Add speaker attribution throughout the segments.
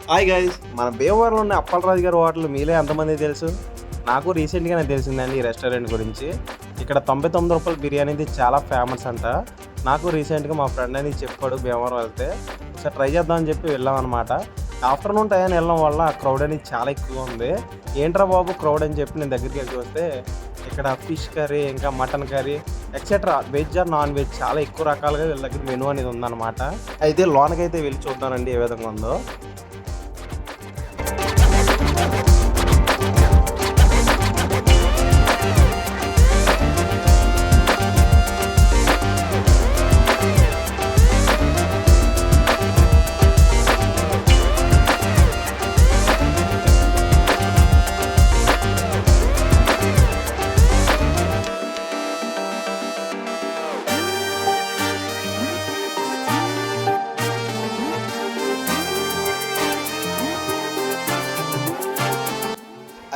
Speaker 1: Hi guys, మన భీమవరంలో ఉన్న అప్పలరాజు గారి హోటల్ మీలో ఎంతమంది తెలుసు? నాకు రీసెంట్గానే తెలిసిందండి ఈ రెస్టారెంట్ గురించి. ఇక్కడ 99 రూపాయల బిర్యానీ అనేది చాలా ఫేమస్ అంట. నాకు రీసెంట్గా మా ఫ్రెండ్ అనేది చెప్పాడు భీమవరం వెళ్తే ఒకసారి ట్రై చేద్దామని చెప్పి వెళ్ళాం అనమాట. ఆఫ్టర్నూన్ టైం వెళ్ళడం వల్ల క్రౌడ్ అనేది చాలా ఎక్కువ ఉంది. ఏంట్రా బాబు క్రౌడ్ అని చెప్పి నేను దగ్గరికి వెళ్ళి చూస్తే ఇక్కడ ఫిష్ కర్రీ, ఇంకా mutton curry etcetera veg or non veg చాలా ఎక్కువ రకాలుగా వీళ్ళ దగ్గర మెనూ అనేది ఉందన్నమాట. అయితే లోనకైతే వెళ్ళి చూద్దానండి ఏ విధంగా ఉందో.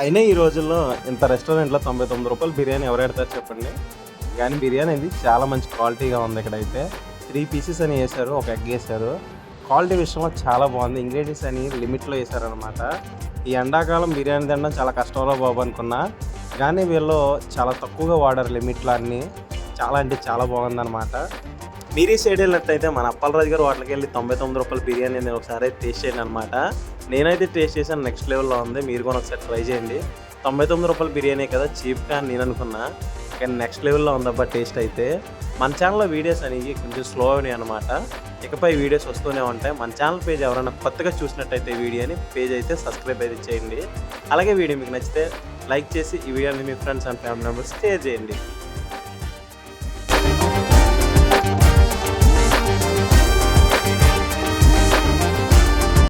Speaker 1: అయినా ఈ రోజుల్లో ఇంత రెస్టారెంట్లో 99 రూపాయలు బిర్యానీ ఎవరు పెడతారు చెప్పండి. కానీ బిర్యానీ అనేది చాలా మంచి క్వాలిటీగా ఉంది. ఇక్కడైతే 3 పీసెస్ అని వేశారు, ఒక ఎగ్ వేశారు. క్వాలిటీ విషయంలో చాలా బాగుంది. ఇంగ్రీడియంట్స్ అని లిమిట్లో వేశారనమాట. ఈ ఎండాకాలం బిర్యానీ తినడం చాలా కష్టంలో బాబు అనుకున్నా, కానీ వీళ్ళు చాలా తక్కువగా వాడారు లిమిట్లో అన్నీ. చాలా అంటే చాలా బాగుందన్నమాట. మీరు ఈ సైడ్ వెళ్ళినట్టయితే మన అప్పలరాజు గారు హోటల్కి వెళ్ళి 99 రూపాయల బిర్యానీ నేను ఒకసారి టేస్ట్ చేయండి అనమాట. నేనైతే టేస్ట్ చేశాను, నెక్స్ట్ లెవెల్లో ఉంది. మీరు కూడా ఒకసారి ట్రై చేయండి. 99 రూపాయల బిర్యానీ కదా చీప్గా అని నేను అనుకున్నా, కానీ నెక్స్ట్ లెవెల్లో ఉందబ్బా టేస్ట్ అయితే. మన ఛానల్లో వీడియోస్ అనేవి కొంచెం స్లో అయినాయి అనమాట. ఇకపై వీడియోస్ వస్తూనే ఉంటాయి. మన ఛానల్ పేజ్ ఎవరైనా కొత్తగా చూసినట్టయితే వీడియోని పేజ్ అయితే సబ్స్క్రైబ్ అయితే చేయండి. అలాగే వీడియో మీకు నచ్చితే లైక్ చేసి ఈ వీడియోని మీ friends and family members share చేయండి.